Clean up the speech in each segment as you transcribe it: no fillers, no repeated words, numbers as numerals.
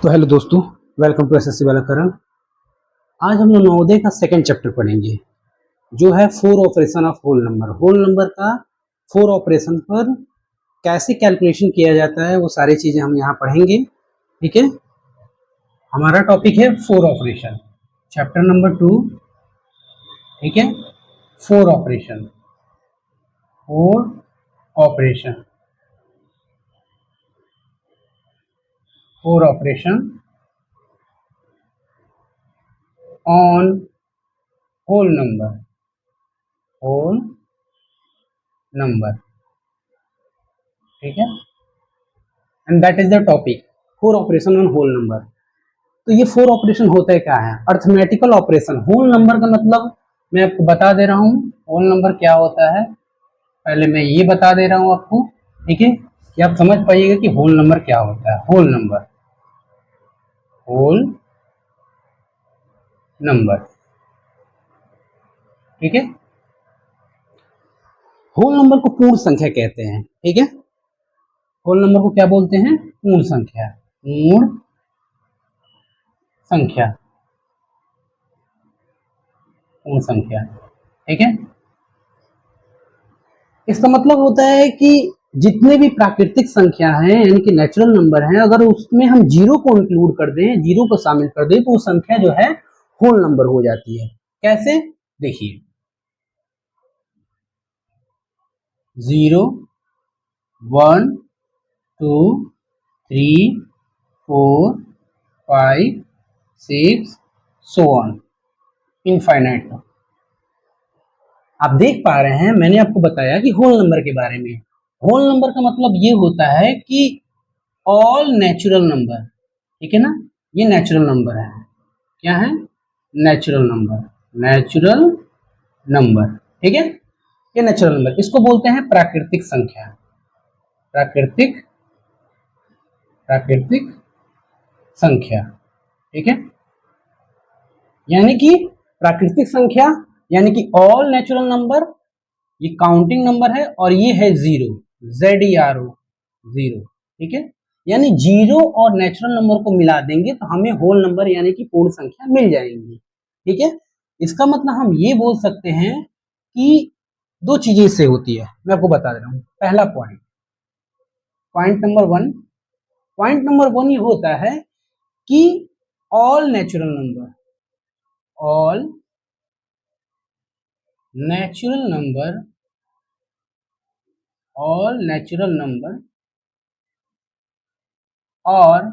तो हेलो दोस्तों, welcome to SSC वालाकरण। आज हम लोग नवोदय का सेकंड चैप्टर पढ़ेंगे जो है four operation of whole number. Whole number का फोर ऑपरेशन पर कैसे कैलकुलेशन किया जाता है वो सारी चीजें हम यहाँ पढ़ेंगे। ठीक है, हमारा टॉपिक है फोर ऑपरेशन, चैप्टर नंबर 2। ठीक है, four operation, four operation, four operation on whole number, whole number. ठीक है, and that is the topic, four operation on whole number. तो ये फोर ऑपरेशन होता है क्या है? Arithmetical operation. होल नंबर का मतलब मैं आपको बता दे रहा हूँ होल नंबर क्या होता है। पहले मैं ये बता दे रहा हूँ आपको, ठीक है, कि आप समझ पाइएगा कि होल नंबर क्या होता है। होल नंबर, होल नंबर, ठीक है। होल नंबर को पूर्ण संख्या कहते हैं। ठीक है, होल नंबर को क्या बोलते हैं? पूर्ण संख्या, पूर्ण संख्या, पूर्ण संख्या। ठीक है, इसका मतलब होता है कि जितने भी प्राकृतिक संख्या हैं यानी कि नेचुरल नंबर हैं, अगर उसमें हम जीरो को इंक्लूड कर दें, जीरो को शामिल कर दें, तो वो संख्या जो है होल नंबर हो जाती है। कैसे? देखिए, 0, 1, 2, 3, 4, 5, 6, सो ऑन, इनफाइनाइट। आप देख पा रहे हैं, मैंने आपको बताया कि होल नंबर के बारे में। होल नंबर का मतलब ये होता है कि ऑल नेचुरल नंबर। ठीक है ना, ये नेचुरल नंबर है। क्या है? Natural number, natural number. ठीक है, ये नेचुरल नंबर, इसको बोलते हैं प्राकृतिक संख्या, प्राकृतिक, प्राकृतिक संख्या। ठीक है, यानी कि प्राकृतिक संख्या यानी कि ऑल नेचुरल नंबर, ये काउंटिंग नंबर है, और ये है जीरो, ZERO, जीरो। ठीक है, यानी जीरो और नेचुरल नंबर को मिला देंगे तो हमें होल नंबर यानी कि पूर्ण संख्या मिल जाएंगी। ठीक है, इसका मतलब हम ये बोल सकते हैं कि दो चीजें इससे होती है, मैं आपको बता दे रहा हूँ। पहला point, point number 1, point number 1 ये होता है कि all natural number, all natural number, all natural number और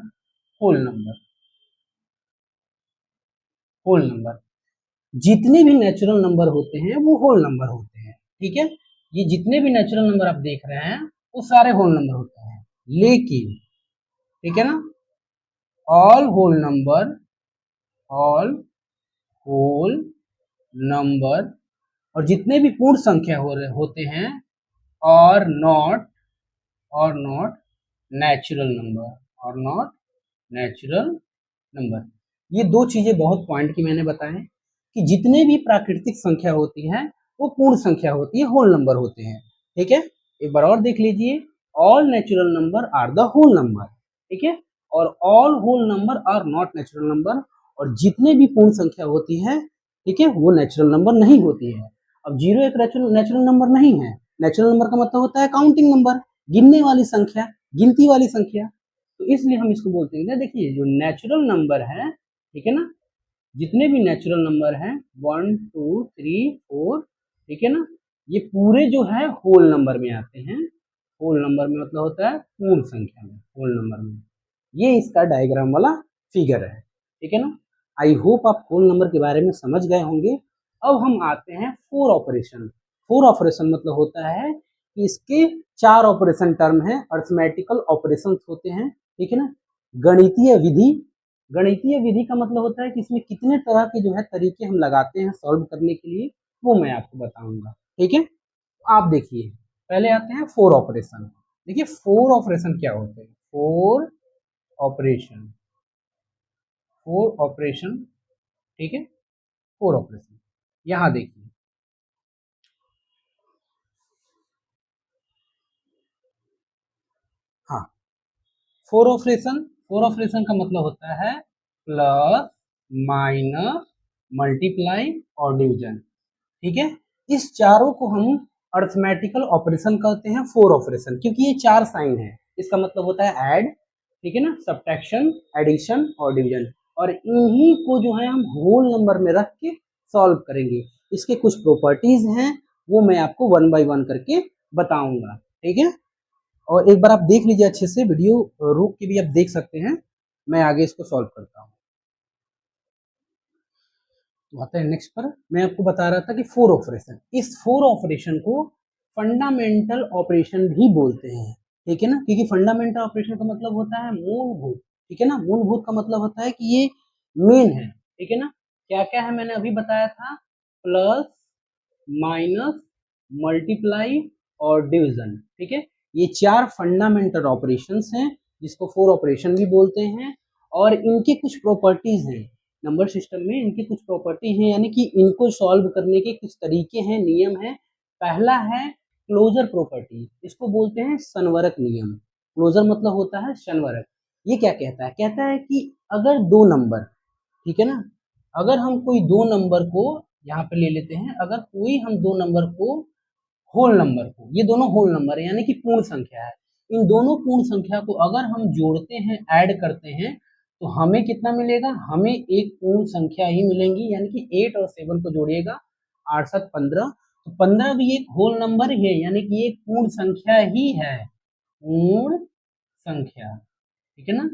होल नंबर, होल नंबर, जितने भी नेचुरल नंबर होते हैं वो होल नंबर होते हैं। ठीक है, ये जितने भी नेचुरल नंबर आप देख रहे हैं वो सारे होल नंबर होते हैं। लेकिन, ठीक है ना, all whole number, all whole number, और जितने भी पूर्ण संख्या होते हैं, और नॉट, और नॉट नेचुरल नंबर, और नॉट नेचुरल नंबर। ये दो चीजें बहुत पॉइंट की मैंने बताए कि जितने भी प्राकृतिक संख्या होती है वो पूर्ण संख्या होती है, होल नंबर होते हैं। ठीक है, एक बार और देख लीजिए, all natural number are the whole number. ठीक है, और all whole number are not natural number, और जितने भी पूर्ण संख्या होती है, ठीक है, वो नेचुरल नंबर नहीं होती है। अब जीरो एक नेचुरल नंबर नहीं है। नेचुरल नंबर का मतलब होता है काउंटिंग नंबर, गिनने वाली संख्या, गिनती वाली संख्या। तो इसलिए हम इसको बोलते हैं, देखिए जो नेचुरल नंबर है, ठीक है ना, जितने भी नेचुरल नंबर हैं 1, 2, 3, 4, ठीक है ना, ये पूरे जो है होल नंबर में आते हैं। होल नंबर में मतलब होता है पूर्ण संख्या में, होल नंबर में। ये इसका डायग्राम वाला फिगर है। ठीक है ना, आई होप आप होल नंबर के बारे में समझ गए होंगे। अब हम आते हैं फोर ऑपरेशन। फोर ऑपरेशन मतलब होता है कि इसके चार ऑपरेशन टर्म है, अर्थमेटिकल ऑपरेशन होते हैं। ठीक है ना, गणितीय विधि, गणितीय विधि का मतलब होता है कि इसमें कितने तरह के जो है तरीके हम लगाते हैं सॉल्व करने के लिए, वो मैं आपको बताऊंगा। ठीक है, आप देखिए, पहले आते हैं फोर ऑपरेशन। देखिए फोर ऑपरेशन क्या होते हैं? फोर ऑपरेशन, फोर ऑपरेशन, ठीक है, फोर ऑपरेशन। यहां देखिए, हाँ, फोर ऑपरेशन फोर ऑपरेशन का मतलब होता है प्लस, माइनस, मल्टीप्लाई और डिवीजन। ठीक है, इस चारों को हम अर्थमेटिकल ऑपरेशन कहते हैं, फोर ऑपरेशन, क्योंकि ये चार साइन है। इसका मतलब होता है ऐड, ठीक है ना, सब्ट्रैक्शन, एडिशन और डिवीजन, और इन्हीं को जो है हम होल नंबर में रख के सॉल्व करेंगे। इसके कुछ प्रॉपर्टीज हैं, वो मैं आपको वन बाय वन करके बताऊंगा। ठीक है, और एक बार आप देख लीजिए अच्छे से, वीडियो रोक के भी आप देख सकते हैं, मैं आगे इसको सॉल्व करता हूँ। तो आता है नेक्स्ट पर, मैं आपको बता रहा था कि फोर ऑपरेशन, इस फोर ऑपरेशन को फंडामेंटल ऑपरेशन भी बोलते हैं। ठीक है ना, क्योंकि फंडामेंटल ऑपरेशन का मतलब होता है मूलभूत। ठीक है ना, मूलभूत का मतलब होता है कि ये मेन है। ठीक है ना, क्या क्या है मैंने अभी बताया था, प्लस, माइनस, मल्टीप्लाई और डिवीजन। ठीक है, ये चार फंडामेंटल ऑपरेशंस हैं, जिसको फोर ऑपरेशन भी बोलते हैं, और इनके कुछ प्रॉपर्टीज हैं। नंबर सिस्टम में इनकी कुछ प्रॉपर्टी हैं, यानी कि इनको सॉल्व करने के कुछ तरीके हैं, नियम हैं। पहला है क्लोजर प्रॉपर्टी, इसको बोलते हैं संवरक नियम। क्लोजर मतलब होता है संवरक। ये क्या कहता है, कहता है कि अगर दो नंबर, ठीक है ना, अगर हम कोई दो नंबर को यहाँ पे ले लेते हैं, अगर कोई हम दो नंबर को होल नंबर को, ये दोनों होल नंबर है यानी कि पूर्ण संख्या है, इन दोनों पूर्ण संख्या को अगर हम जोड़ते हैं, ऐड करते हैं, तो हमें कितना मिलेगा, हमें एक पूर्ण संख्या ही मिलेंगी। यानी कि 8 और 7 को जोड़िएगा, 8 7 15, तो 15 भी एक होल नंबर ही है, यानी कि एक पूर्ण संख्या ही है, पूर्ण संख्या। ठीक है ना,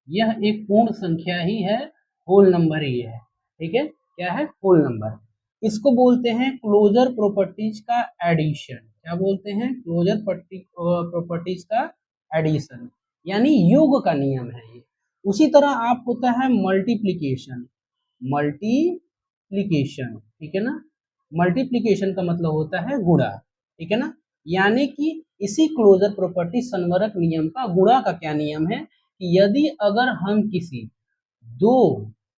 यह एक पूर्ण संख्या ही है, होल नंबर ही है। ठीक है, क्या है, होल नंबर। इसको बोलते हैं क्लोजर प्रॉपर्टीज का एडिशन। क्या बोलते हैं, क्लोजर प्रॉपर्टीज का एडिशन, यानी योग का नियम है ये। उसी तरह आप होता है मल्टीप्लीकेशन, मल्टीप्लीकेशन। ठीक है ना, मल्टीप्लीकेशन का मतलब होता है गुणा। ठीक है ना, यानी कि इसी क्लोजर प्रॉपर्टी संवरक नियम का गुणा का क्या नियम है कि यदि अगर हम किसी दो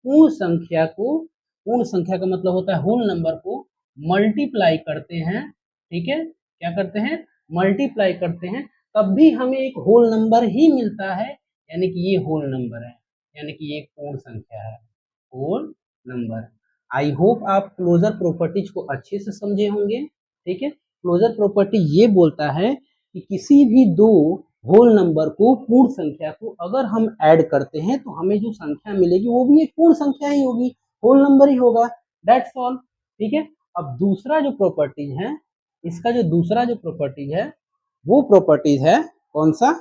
पूर्ण संख्या को, पूर्ण संख्या का मतलब होता है होल नंबर को, मल्टीप्लाई करते हैं, ठीक है, क्या करते हैं, मल्टीप्लाई करते हैं, तब भी हमें एक होल नंबर ही मिलता है, यानी कि ये होल नंबर है, यानी कि ये पूर्ण संख्या है, होल नंबर। आई होप आप क्लोजर प्रॉपर्टीज को अच्छे से समझे होंगे। ठीक है, क्लोजर प्रॉपर्टी ये बोलता है कि किसी भी दो होल नंबर को, पूर्ण संख्या को अगर हम ऐड करते हैं, तो हमें जो संख्या मिलेगी वो भी एक पूर्ण संख्या ही होगी, होल नंबर ही होगा, दैट्स ऑल। ठीक है, अब दूसरा जो प्रॉपर्टीज है, इसका जो दूसरा जो प्रॉपर्टीज है, वो प्रॉपर्टीज है कौन सा,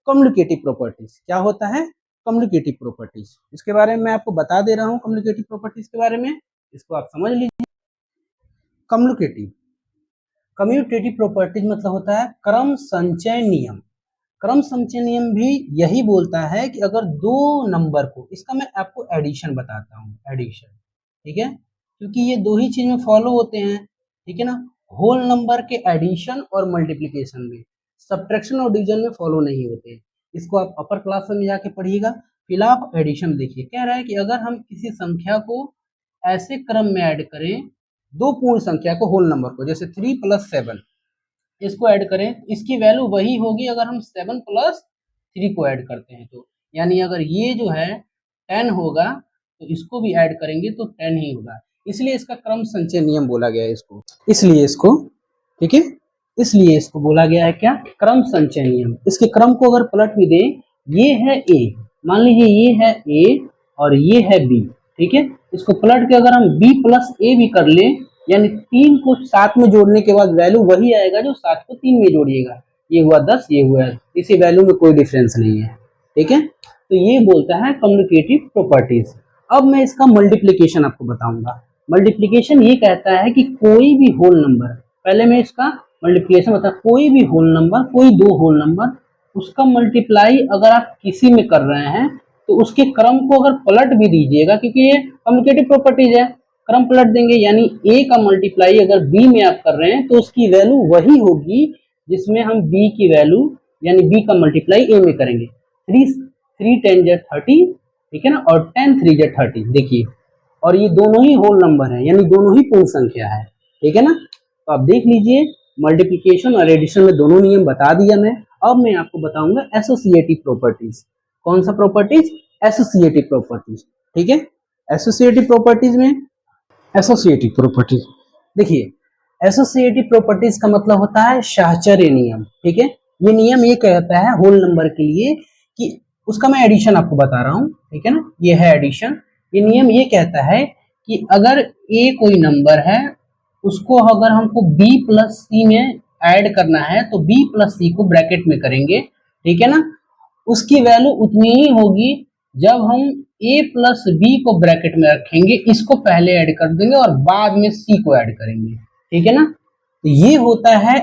कम्युनिकेटिव प्रॉपर्टीज। क्या होता है, कम्युनिकेटिव प्रॉपर्टीज, इसके बारे में मैं आपको बता दे रहा हूँ। कम्युनिकेटिव प्रॉपर्टीज के बारे में, इसको आप समझ लीजिए। कम्युनिकेटिव, कम्यूटेटिव प्रॉपर्टीज मतलब होता है क्रम संचय नियम। क्रम संचय नियम भी यही बोलता है कि अगर दो नंबर को, इसका मैं आपको एडिशन बताता हूँ, एडिशन। ठीक है, क्योंकि ये दो ही चीज में फॉलो होते हैं। ठीक है ना, होल नंबर के एडिशन और मल्टीप्लीकेशन में, सब्ट्रैक्शन और डिवीजन में फॉलो नहीं होते। इसको आप अपर क्लास में जाके पढ़िएगा। फिलहाल आप एडिशन देखिए, कह रहा है कि अगर हम किसी संख्या को ऐसे क्रम में ऐड करें, दो पूर्ण संख्या को, होल नंबर को, जैसे 3 + 7, इसको ऐड करें, इसकी वैल्यू वही होगी अगर हम 7 + 3 को ऐड करते हैं तो, यानी अगर ये जो है 10 होगा, तो इसको भी ऐड करेंगे तो 10 ही होगा। इसलिए इसका क्रम संचय नियम बोला गया है इसको, इसलिए इसको, ठीक है, इसलिए इसको बोला गया है क्या, क्रम संचय नियम। इसके क्रम को अगर पलट भी दें, ये है ए, मान लीजिए ये है ए और ये है बी। ठीक है, इसको पलट के अगर हम b + a भी कर ले, यानी 3 को 7 में जोड़ने के बाद वैल्यू वही आएगा जो 7 को 3 में जोड़िएगा, ये हुआ 10, ये हुआ, इसी वैल्यू में कोई डिफरेंस नहीं है। ठीक है, तो ये बोलता है कम्युनिकेटिव प्रॉपर्टीज। अब मैं इसका मल्टीप्लीकेशन आपको बताऊंगा। मल्टीप्लीकेशन ये कहता है कि कोई भी होल नंबर, पहले मैं इसका मल्टीप्लीकेशन बता, कोई भी होल नंबर, कोई दो होल नंबर, उसका मल्टीप्लाई अगर आप किसी में कर रहे हैं, तो उसके क्रम को अगर पलट भी दीजिएगा, क्योंकि ये कम्युनिकेटिव प्रॉपर्टीज है, क्रम पलट देंगे, यानी a का मल्टीप्लाई अगर b में आप कर रहे हैं, तो उसकी वैल्यू वही होगी जिसमें हम b की वैल्यू, यानी b का मल्टीप्लाई a में करेंगे। 3 10 × 30, ठीक है ना, और 10 3 × 30, देखिए, और ये दोनों ही होल नंबर है, यानी दोनों ही पूर्ण संख्या है। ठीक है ना, तो आप देख लीजिए, मल्टीप्लीकेशन और एडिशन में दोनों नियम बता दिया मैं। अब मैं आपको बताऊंगा एसोसिएटिव प्रॉपर्टीज। कौन सा प्रॉपर्टीज? Associative properties. ठीक है, एसोसिएटिव प्रॉपर्टीज में एसोसिएटिव प्रॉपर्टीज, देखिए एसोसिएटिव प्रॉपर्टीज का मतलब होता है साहचर्य नियम। ठीक है, ये नियम ये कहता है होल नंबर के लिए कि उसका मैं एडिशन आपको बता रहा हूँ। ठीक है ना, ये है एडिशन। ये नियम ये कहता है कि अगर ए कोई नंबर है, उसको अगर हमको बी प्लस सी में ऐड करना है तो बी प्लस सी को ब्रैकेट में करेंगे। ठीक है ना, उसकी वैल्यू उतनी ही होगी जब हम a प्लस बी को ब्रैकेट में रखेंगे, इसको पहले ऐड कर देंगे और बाद में c को ऐड करेंगे। ठीक है ना, तो ये होता है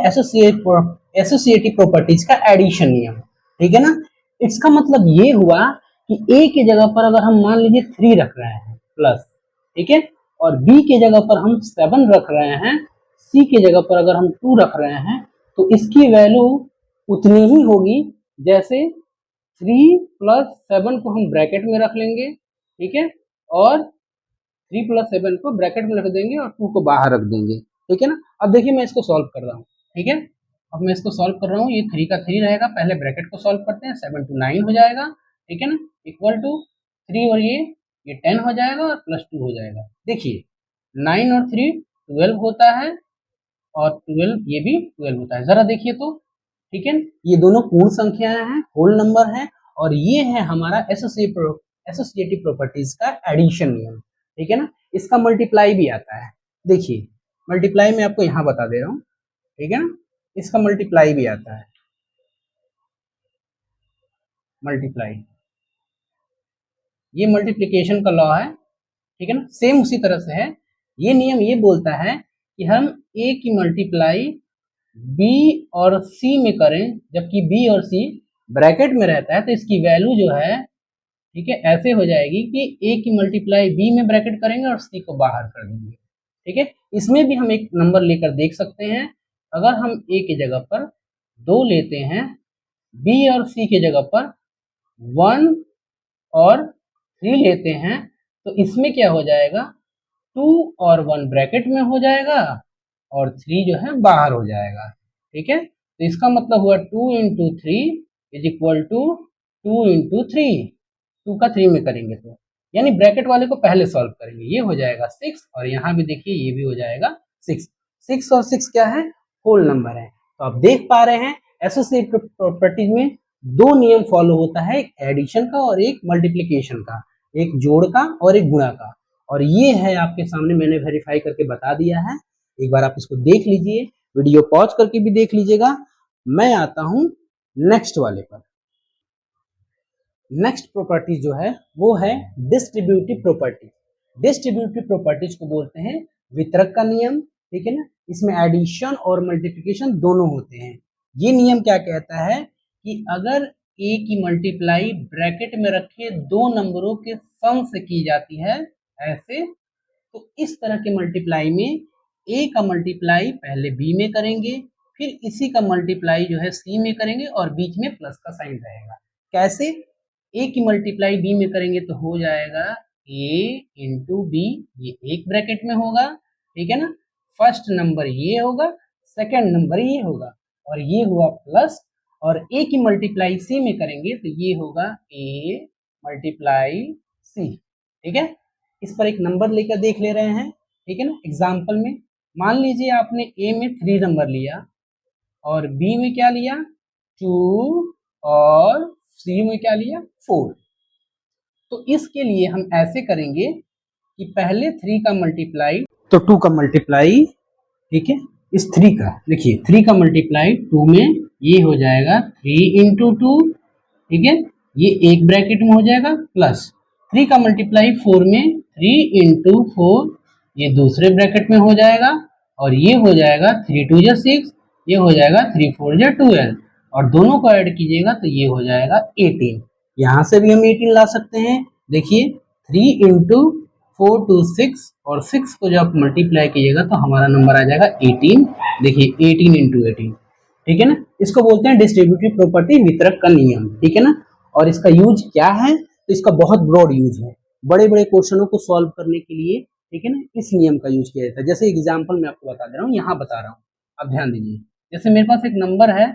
एसोसिएटिव प्रॉपर्टीज का एडिशन नियम। ठीक है ना, इसका मतलब ये हुआ कि a की जगह पर अगर हम मान लीजिए 3 रख रहे हैं प्लस, ठीक है, और b की जगह पर हम 7 रख रहे हैं, c की जगह पर अगर हम 2 रख रहे हैं, तो इसकी वैल्यू उतनी ही होगी जैसे 3 प्लस 7 को हम ब्रैकेट में रख लेंगे। ठीक है, और 3 प्लस 7 को ब्रैकेट में रख देंगे और 2 को बाहर रख देंगे। ठीक है ना, अब देखिए मैं इसको सॉल्व कर रहा हूँ। ठीक है, अब मैं इसको सॉल्व कर रहा हूँ, ये 3 का 3 रहेगा, पहले ब्रैकेट को सॉल्व करते हैं, 7 to 9 हो जाएगा। ठीक है ना, इक्वल टू 3 और ये 10 हो जाएगा और प्लस 2 हो जाएगा। देखिए 9 और 3 12 होता है और 12 ये भी 12 होता है। जरा देखिए तो, ठीक है, ये दोनों पूर्ण संख्याएं हैं, होल नंबर है, और ये है हमारा एसोसिएटिव प्रॉपर्टीज का एडिशन नियम। ठीक है ना, इसका मल्टीप्लाई भी आता है। देखिए मल्टीप्लाई में आपको यहां बता दे रहा हूं। ठीक है ना, इसका मल्टीप्लाई भी आता है, मल्टीप्लाई, ये मल्टीप्लिकेशन का लॉ है। ठीक है ना, सेम उसी तरह से है। ये नियम ये बोलता है कि हम ए की मल्टीप्लाई बी और सी में करें, जबकि बी और सी ब्रैकेट में रहता है, तो इसकी वैल्यू जो है, ठीक है, ऐसे हो जाएगी कि ए की मल्टीप्लाई बी में ब्रैकेट करेंगे और सी को बाहर कर देंगे। ठीक है, इसमें भी हम एक नंबर लेकर देख सकते हैं। अगर हम ए की जगह पर 2 लेते हैं, बी और सी की जगह पर 1 और 3 लेते हैं, तो इसमें क्या हो जाएगा, 2 और 1 ब्रैकेट में हो जाएगा और 3 जो है बाहर हो जाएगा। ठीक है, तो इसका मतलब हुआ 2 into 3 is equal to 2 into 3, 2 का 3 में करेंगे तो, यानी ब्रैकेट वाले को पहले सॉल्व करेंगे, ये हो जाएगा 6, और यहाँ भी देखिए ये भी हो जाएगा 6। 6 और 6 क्या है, होल नंबर है। तो आप देख पा रहे हैं एसोसिएटिव प्रॉपर्टीज में 2 नियम फॉलो होता है, एक एडिशन का और एक मल्टीप्लीकेशन का, एक जोड़ का और एक गुणा का। और ये है आपके सामने, मैंने वेरीफाई करके बता दिया है। एक बार आप इसको देख लीजिए, वीडियो पॉज करके भी देख लीजिएगा। मैं आता हूं नेक्स्ट वाले पर। नेक्स्ट प्रॉपर्टी जो है वो है डिस्ट्रीब्यूटिव प्रॉपर्टी। डिस्ट्रीब्यूटिव प्रॉपर्टीज को बोलते हैं वितरक का नियम। ठीक है ना, इसमें एडिशन और मल्टीप्लिकेशन दोनों होते हैं। ये नियम क्या कहता है कि अगर ए की मल्टीप्लाई ब्रैकेट में रखे 2 नंबरों के सम से की जाती है ऐसे, तो इस तरह के मल्टीप्लाई में ए का मल्टीप्लाई पहले बी में करेंगे, फिर इसी का मल्टीप्लाई जो है सी में करेंगे और बीच में प्लस का साइन रहेगा। कैसे, ए की मल्टीप्लाई बी में करेंगे तो हो जाएगा ए इंटू बी, ये एक ब्रैकेट में होगा। ठीक है ना, फर्स्ट नंबर ये होगा, सेकंड नंबर ये होगा, और ये हुआ प्लस, और ए की मल्टीप्लाई सी में करेंगे तो ये होगा ए मल्टीप्लाई सी। ठीक है, इस पर एक नंबर लेकर देख ले रहे हैं। ठीक है ना, एग्जाम्पल में मान लीजिए आपने ए में 3 नंबर लिया और बी में क्या लिया 2 और सी में क्या लिया 4। तो इसके लिए हम ऐसे करेंगे कि पहले 3 का मल्टीप्लाई तो 2 का मल्टीप्लाई, ठीक है, इस 3 का देखिए 3 का मल्टीप्लाई 2 में ये हो जाएगा 3 इंटू 2। ठीक है, ये एक ब्रैकेट में हो जाएगा, प्लस 3 का मल्टीप्लाई 4 में 3 इंटू 4, ये दूसरे ब्रैकेट में हो जाएगा, और ये हो जाएगा 3 2 6, ये हो जाएगा 3 4 12, और दोनों को ऐड कीजिएगा तो ये हो जाएगा 18। यहाँ से भी हम 18 ला सकते हैं। देखिए 3 इंटू 4 2 6, और 6 को जब आप मल्टीप्लाई कीजिएगा तो हमारा नंबर आ जाएगा 18। देखिए 18 इंटू 18। ठीक है ना, इसको बोलते हैं डिस्ट्रीब्यूटिव प्रॉपर्टी, वितरक का नियम। ठीक है ना, और इसका यूज क्या है, तो इसका बहुत ब्रॉड यूज है, बड़े बड़े क्वेश्चनों को सॉल्व करने के लिए। ठीक है ना, इस नियम का यूज किया जाता है। जैसे एग्जाम्पल मैं आपको बता दे रहा हूँ, यहाँ बता रहा हूँ, आप ध्यान दीजिए। जैसे मेरे पास एक नंबर है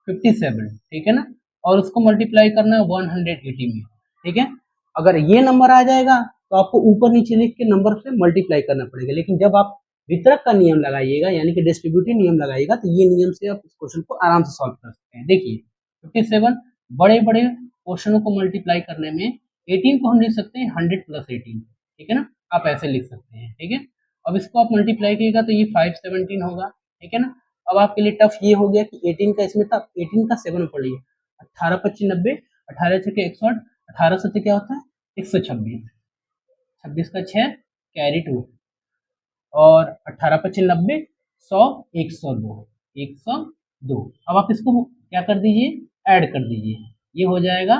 57, ठीक है ना, और उसको मल्टीप्लाई करना है 180 में, ठीक है। अगर ये नंबर आ जाएगा तो आपको ऊपर नीचे लिख के नंबर से मल्टीप्लाई करना पड़ेगा, लेकिन जब आप वितरक का नियम लगाइएगा यानी कि डिस्ट्रीब्यूटिव नियम लगाइएगा तो ये नियम से आप इस क्वेश्चन को आराम से सॉल्व कर सकते हैं। देखिए 57 बड़े बड़े क्वेश्चनों को मल्टीप्लाई करने में 18 को हम लिख सकते हैं 100 प्लस 18, ठीक है ना, आप ऐसे लिख सकते हैं, ठीक है। अब इसको आप मल्टीप्लाई कीजिएगा तो ये 517 होगा, ठीक है ना। अब आपके लिए टफ ये हो गया कि 18 का इसमें था, 18 का 7 में पढ़िए, 18 25 90, 18 6 160, 18 7 क्या होता है 126, 26 का 6 कैरी 2, और 18 25 90, 100 102, 102। अब आप इसको क्या कर दीजिए, ऐड कर दीजिए, ये हो जाएगा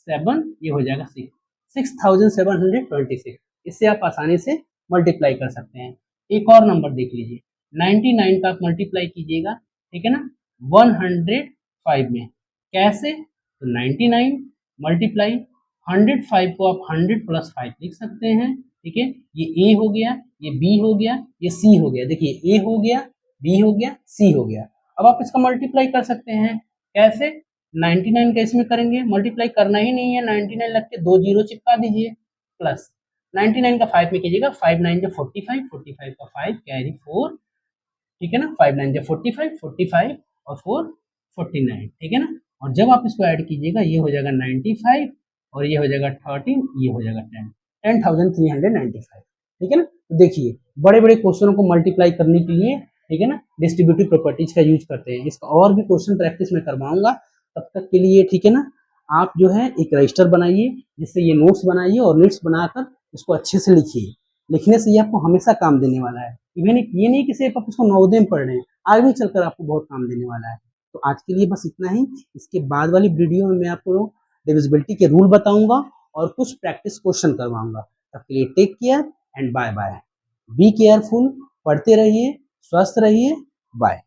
7, ये हो जाएगा 6, 6726। इससे आप आसानी से मल्टीप्लाई कर सकते हैं। एक और नंबर देख लीजिए, 99 का आप मल्टीप्लाई कीजिएगा, ठीक है ना, 105 में। कैसे, तो 99 मल्टीप्लाई 105 को आप 100 प्लस 5 लिख सकते हैं, ठीक है। ये ए हो गया, ये बी हो गया, ये सी हो गया। देखिए ए हो गया, बी हो गया, सी हो गया। अब आप इसका मल्टीप्लाई कर सकते हैं, कैसे, 99 का इसमें करेंगे, मल्टीप्लाई करना ही नहीं है, 99 लग के 2 जीरो चिपका दीजिए, प्लस 99 का 5 में कीजिएगा, 5 9 जो 45, 45 का 5 कैरी 4, ठीक है ना, 5 9 जो 45, 45 और 4 49, ठीक है ना। और जब आप इसको ऐड कीजिएगा ये हो जाएगा 95 और ये हो जाएगा 13, ये हो जाएगा 10, 10,395, ठीक है ना। तो देखिए बड़े बड़े क्वेश्चनों को मल्टीप्लाई करने के लिए, ठीक है ना, डिस्ट्रीब्यूटिव प्रॉपर्टीज का यूज करते हैं। इसका और भी क्वेश्चन प्रैक्टिस में करवाऊंगा, तब तक के लिए, ठीक है ना, आप जो है एक रजिस्टर बनाइए, जिससे ये नोट्स बनाइए और नोट्स बनाकर इसको अच्छे से लिखिए। लिखने से ये आपको हमेशा काम देने वाला है। इवन ये नहीं कि सिर्फ आप उसको नवोदय में पढ़ रहे हैं, आगे चलकर आपको बहुत काम देने वाला है। तो आज के लिए बस इतना ही। इसके बाद वाली वीडियो में मैं आपको डिविजिबिलिटी के रूल बताऊंगा और कुछ प्रैक्टिस क्वेश्चन करवाऊंगा। तब के लिए take care and bye bye. Be careful, पढ़ते रहिए, स्वस्थ रहिए, बाय।